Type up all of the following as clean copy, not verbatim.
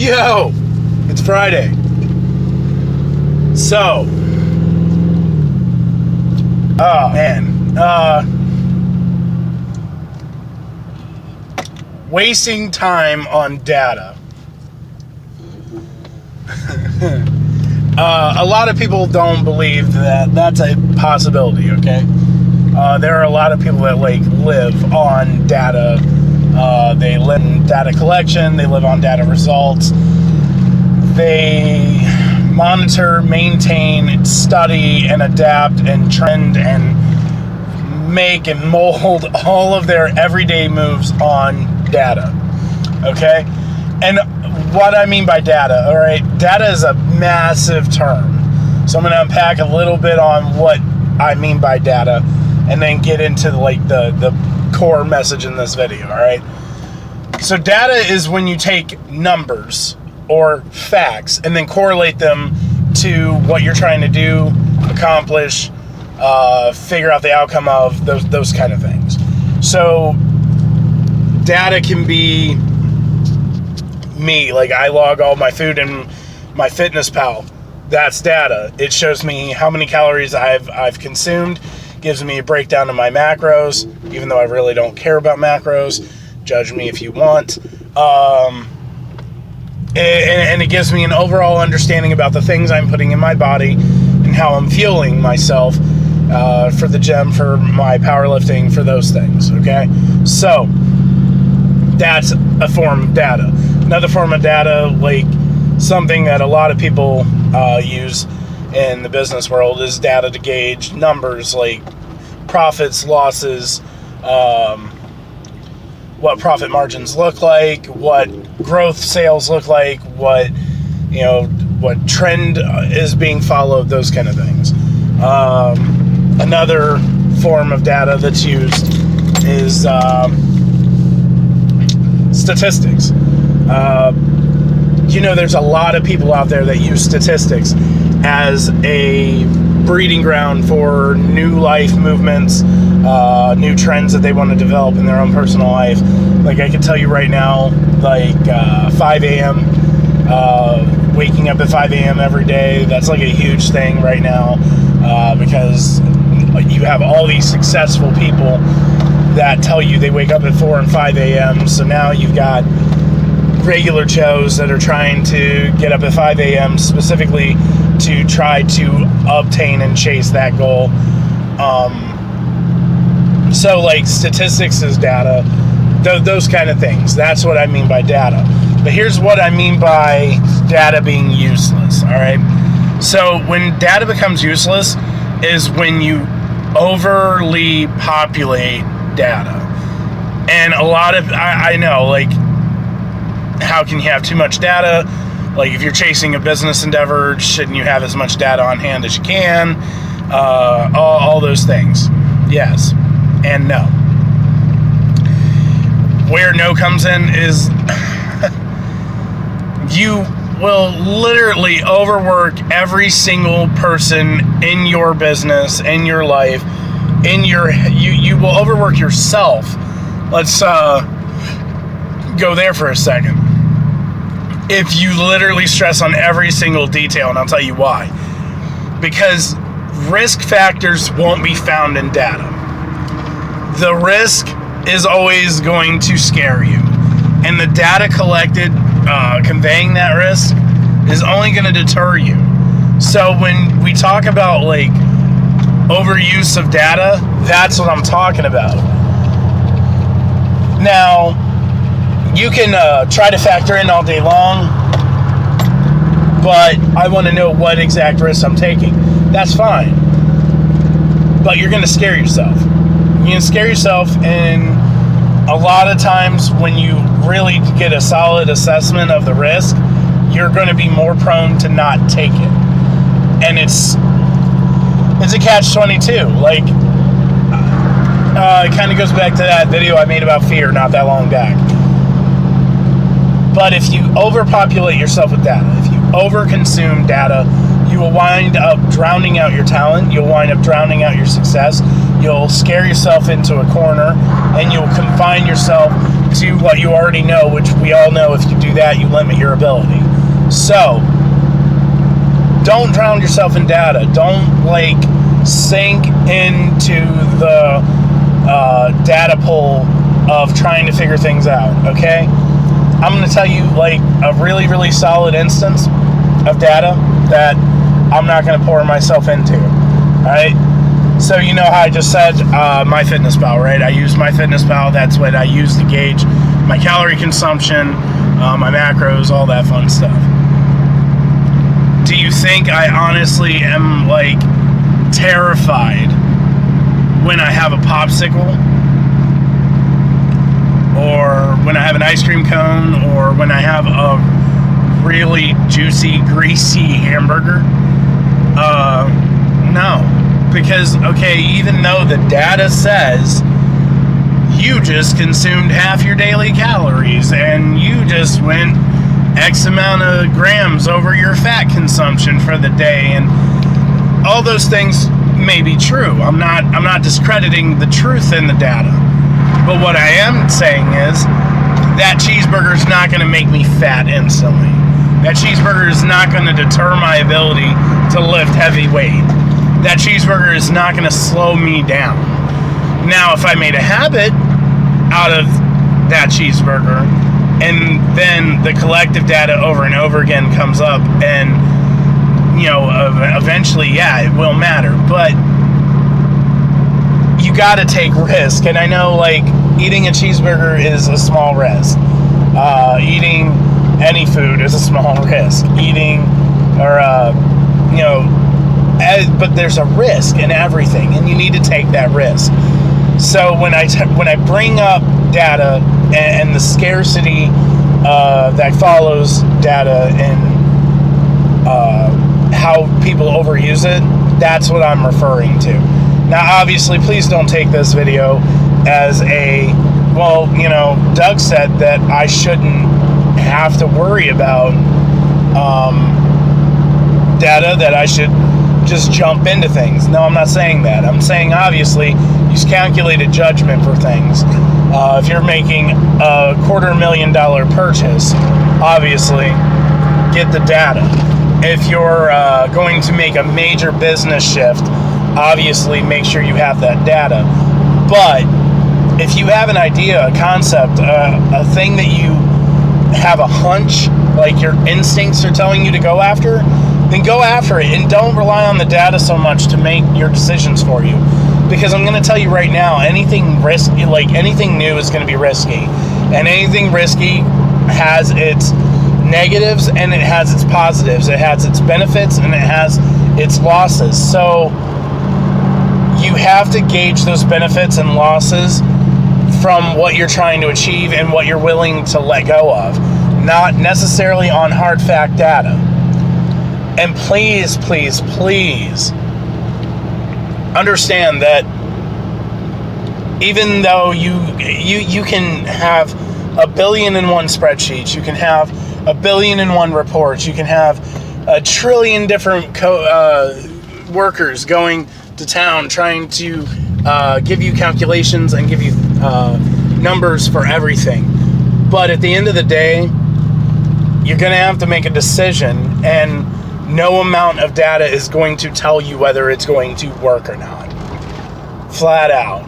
Yo, it's Friday. So, oh man, wasting time on data. A lot of people don't believe that that's a possibility, okay? There are a lot of people that live on data. They live in data collection, they live on data results. They monitor, maintain, study, and adapt, and trend, and make and mold all of their everyday moves on data, okay? And what I mean by data, all right? Data is a massive term. So I'm going to unpack a little bit on what I mean by data, and then get into the core message in this video, all right? So data is when you take numbers or facts and then correlate them to what you're trying to do, accomplish, figure out the outcome of, those kind of things. So data can be me, like I log all my food in my FitnessPal. That's data. It shows me how many calories I've consumed, gives me a breakdown of my macros, even though I really don't care about macros. Judge me if you want. And it gives me an overall understanding about the things I'm putting in my body and how I'm fueling myself for the gym, for my powerlifting, for those things, okay? So, that's a form of data. Another form of data, like something that a lot of people use in the business world, is data to gauge numbers like profits, losses, what profit margins look like, what growth sales look like, what trend is being followed, those kind of things. Another form of data that's used is statistics. There's a lot of people out there that use statistics as a breeding ground for new life movements, new trends that they want to develop in their own personal life. Like I can tell you right now, 5 a.m., waking up at 5 a.m. every day, that's like a huge thing right now, because you have all these successful people that tell you they wake up at 4 and 5 a.m. So now you've got regular Joes that are trying to get up at 5 a.m. specifically to try to obtain and chase that goal. So statistics is data, those kind of things. That's what I mean by data. But here's what I mean by data being useless, all right? So when data becomes useless is when you overly populate data. And a lot of, I know, how can you have too much data? If you're chasing a business endeavor, shouldn't you have as much data on hand as you can? All those things. Yes and no. Where no comes in is you will literally overwork every single person in your business, in your life, you will overwork yourself. Let's go there for a second. If you literally stress on every single detail, and I'll tell you why. Because risk factors won't be found in data. The risk is always going to scare you. And the data collected, conveying that risk, is only going to deter you. So when we talk about overuse of data, that's what I'm talking about. Now, you can try to factor in all day long, but I want to know what exact risks I'm taking. That's fine. But you're going to scare yourself. You're going to scare yourself, and a lot of times when you really get a solid assessment of the risk, you're going to be more prone to not take it. And it's a catch-22. It kind of goes back to that video I made about fear not that long back. But if you overpopulate yourself with data, if you overconsume data, you will wind up drowning out your talent. You'll wind up drowning out your success. You'll scare yourself into a corner, and you'll confine yourself to what you already know, which we all know if you do that, you limit your ability. So, don't drown yourself in data. Don't, sink into the data pool of trying to figure things out, okay? I'm going to tell you, a really, really solid instance of data that I'm not going to pour myself into, all right? So you know how I just said MyFitnessPal, right? I use MyFitnessPal. That's what I use to gauge my calorie consumption, my macros, all that fun stuff. Do you think I honestly am, terrified when I have a popsicle? Or when I have an ice cream cone? Or when I have a really juicy, greasy hamburger? No. Because, okay, even though the data says you just consumed half your daily calories and you just went X amount of grams over your fat consumption for the day, and all those things may be true. I'm not discrediting the truth in the data. But what I am saying is that cheeseburger is not going to make me fat instantly. That cheeseburger is not going to deter my ability to lift heavy weight. That cheeseburger is not going to slow me down. Now, if I made a habit out of that cheeseburger, and then the collective data over and over again comes up, and, eventually, yeah, it will matter. But you got to take risk. And I know, eating a cheeseburger is a small risk. Eating any food is a small risk. But there's a risk in everything, and you need to take that risk. So when I bring up data and the scarcity that follows data and how people overuse it, that's what I'm referring to. Now, obviously, please don't take this video as Doug said that I shouldn't have to worry about data, that I should just jump into things. No, I'm not saying that. I'm saying, obviously, use calculated judgment for things. If you're making a $250,000 purchase, obviously, get the data. If you're going to make a major business shift, obviously, make sure you have that data. But if you have an idea, a concept, a thing that you have a hunch, your instincts are telling you to go after, then go after it, and don't rely on the data so much to make your decisions for you. Because I'm going to tell you right now, anything risky, anything new is going to be risky. And anything risky has its negatives and it has its positives. It has its benefits and it has its losses. So you have to gauge those benefits and losses from what you're trying to achieve and what you're willing to let go of, not necessarily on hard fact data. And please, please, please understand that even though you can have 1,000,000,001 spreadsheets, you can have 1,000,000,001 reports, you can have 1,000,000,000,000 different workers going to town trying to give you calculations and give you numbers for everything. But at the end of the day, you're going to have to make a decision, and no amount of data is going to tell you whether it's going to work or not. Flat out.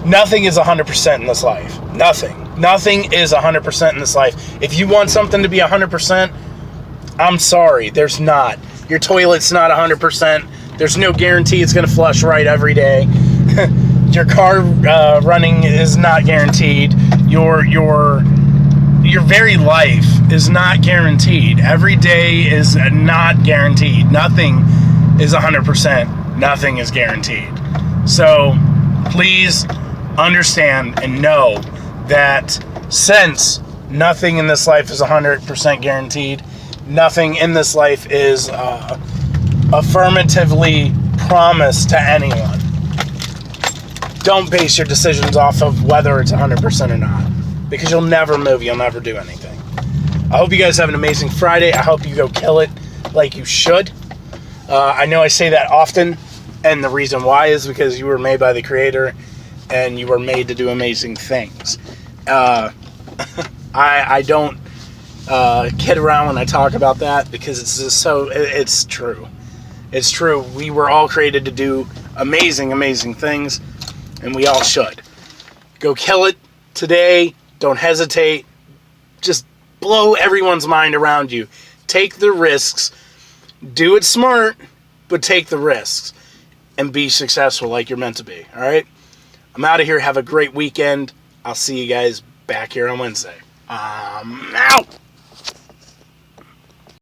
Nothing is 100% in this life. Nothing is 100% in this life. If you want something to be 100%, I'm sorry, there's not. Your toilet's not 100%. There's no guarantee it's going to flush right every day. Your car running is not guaranteed. Your very life is not guaranteed. Every day is not guaranteed. Nothing is 100%. Nothing is guaranteed. So please understand and know that since nothing in this life is 100% guaranteed, nothing in this life is affirmatively promised to anyone. Don't base your decisions off of whether it's 100% or not, because you'll never move, you'll never do anything. I hope you guys have an amazing Friday. I hope you go kill it like you should. I know I say that often, and the reason why is because you were made by the Creator, and you were made to do amazing things. I don't kid around when I talk about that, because it's just so, it's true. It's true. We were all created to do amazing, amazing things, and we all should. Go kill it today. Don't hesitate. Just blow everyone's mind around you. Take the risks. Do it smart, but take the risks. And be successful like you're meant to be. All right? I'm out of here. Have a great weekend. I'll see you guys back here on Wednesday. Out!